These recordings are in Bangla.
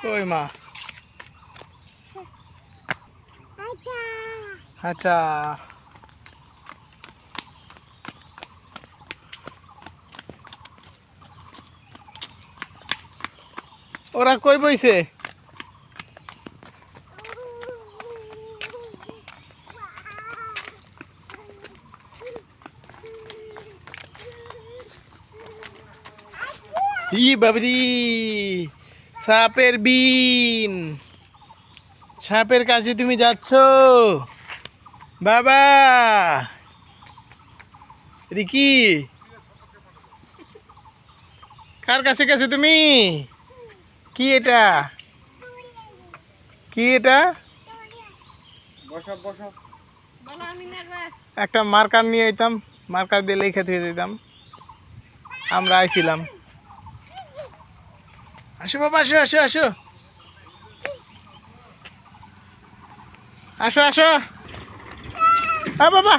কই মা? হাঁটা। ওরা কই বইছে? ই বাবরি, সাপের বিন। সাপের কাছে তুমি যাচ্ছ বাবা? রিকি, কার কাছে গেছো তুমি? কি এটা? কি এটা? একটা মার্কার নিয়ে আইতাম, মার্কার দিয়ে লেখা দিয়ে দিতাম। আমরা আইছিলাম। আসো বাবা, আসো আসো আসো আসো আসো। বাবা,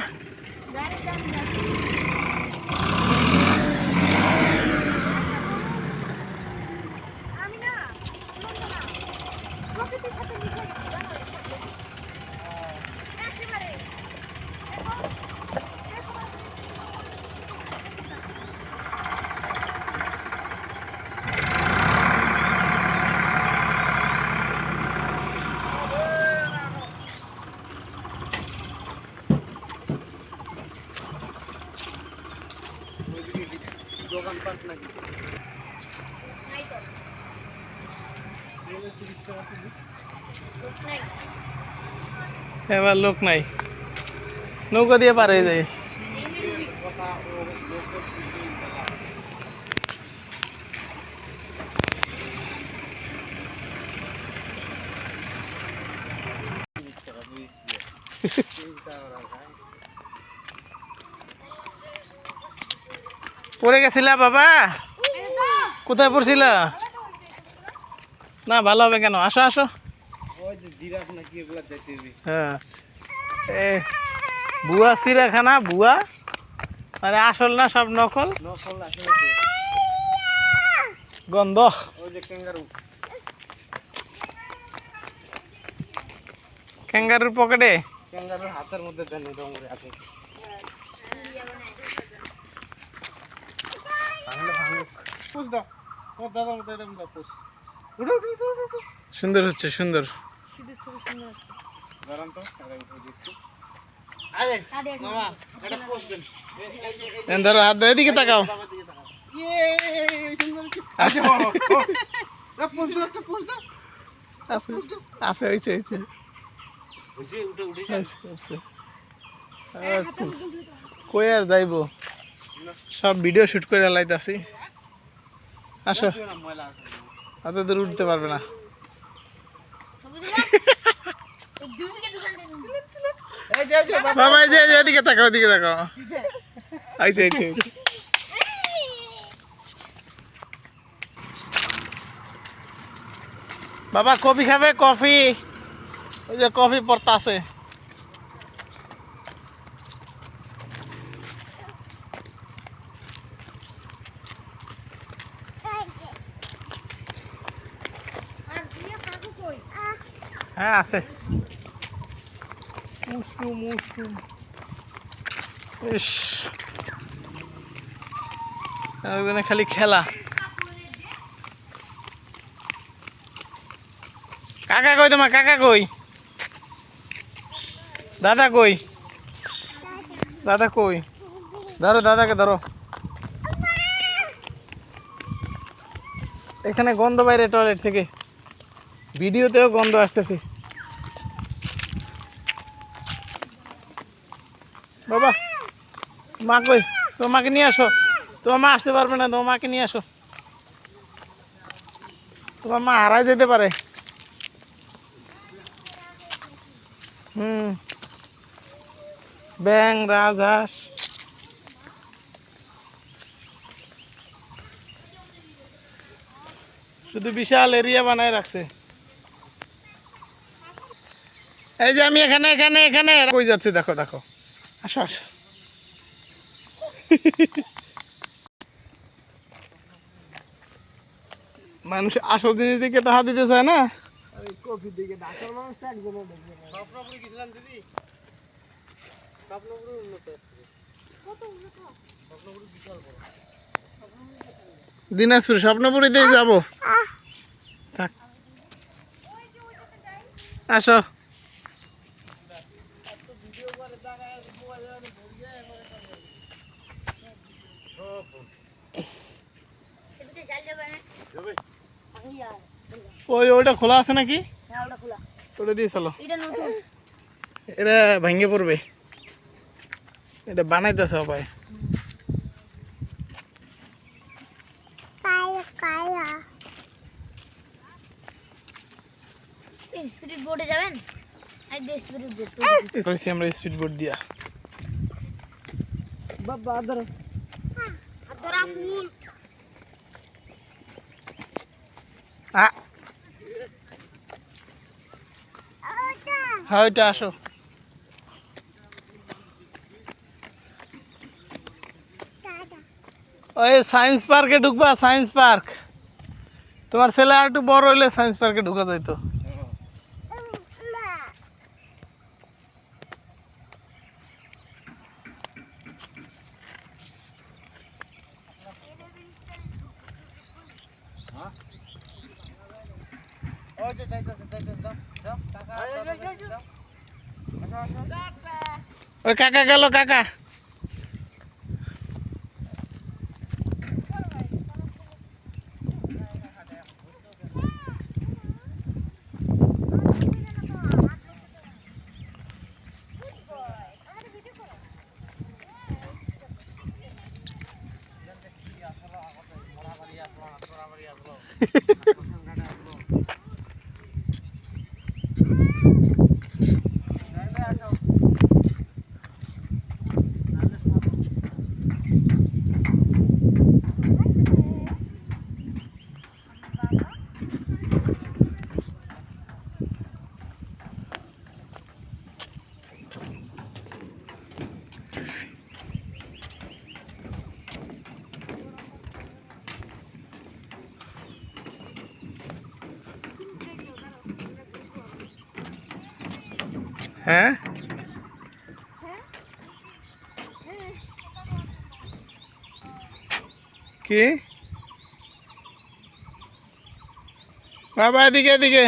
এবার লোক নাই, নৌকা দিয়ে পার হয়ে যায়। পড়ে গেছিলা বাবা? কোথায় পড়ছিল? না ভালো হবে কেন? আসো আসো। হ্যাঁ, বুয়া চিড়িয়াখানা, বুয়া মানে আসল না, সব নকল। গন্ধ। ক্যাঙ্গারুর পকেটে, ক্যাঙ্গারুর হাতের মধ্যে আছে। সুন্দর হচ্ছে, সুন্দর। ধরো হাত, এদিকে তাকাও। আছে, হয়েছে হয়েছে। কই আর যাইব, সব ভিডিও শুট করে লাইতাছি। আসো, এত দূর উঠতে পারবে না। বাবা এদিকে তাকাও, এদিকে তাকাও। আইছে আইছে। বাবা কফি খাবে? কফি, ওই যে কফি পড়তা আছে। হ্যাঁ আছে। মুশরুম মুশরুম, ইস একদিনে খালি খেলা। কাকা কই তোমার? কাকা কই? দাদা কই? দাদা কই? ধরো দাদাকে, ধরো। এখানে গন্ধ বাইরে টয়লেট থেকে, ভিডিওতেও গন্ধ আসতেছে। বাবা মা কই? তোমার মাকে নিয়ে আসো। তোমার মা আসতে পারবে না, তোমার মাকে নিয়ে আসো। তোমার মা হারাই যেতে পারে। ব্যাং, রাজহাঁস, শুধু বিশাল এরিয়া বানায় রাখছে। এই যে আমি এখানে এখানে এখানে কই যাচ্ছি, দেখো দেখো। আসো আসো। মানুষ আসল জিনিস দিকে টাকা দিতে চায় না। কফির দিকে ডাক্তার মানুষটা একজনও দেখবে না। স্বপ্নপুরি গেছিলাম দিদি, স্বপ্নপুরি উন্নত, কত উন্নত, স্বপ্নপুরি বিশাল বড়। দিনাজপুর স্বপ্নপুরীতেই যাবো। থাক আসো। ওইটা খোলা আছে নাকি? ওটা দিয়ে চলো, এটা ভেঙে পড়বে, এটা বানাইতেছে সবাই। স্পিড বোর্ডে যাবেন? আমরা স্পিড বোর্ড দিয়া বাবা ধরো ধরা ফুল। হ্যাঁ ওইটা আসো। ওই সায়েন্স পার্কে ঢুকবা, সায়েন্স পার্ক। তোমার ছেলে আর একটু বড় হইলে সায়েন্স পার্কে ঢুকা যাইতো। ওই কাকা গেল, কাকা হ্যাঁ কি বাবা, এদিকে এদিকে।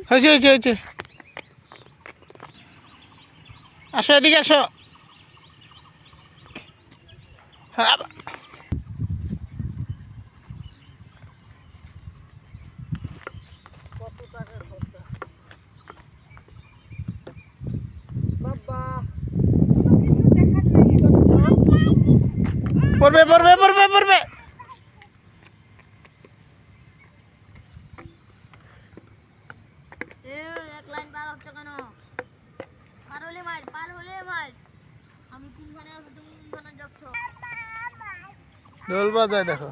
হয়েছে হয়েছে হয়েছে, আসো এদিকে আসো। হ্যাঁ পড়বে পড়বে পড়বে পড়বে। এক লাইন পার হচ্ছে কেন? পার হলে মার, পার হলে মার। আমি কোনখানে আছো, তুমি কোনখানে যাচ্ছ? ঢোল বাজায় দেখো।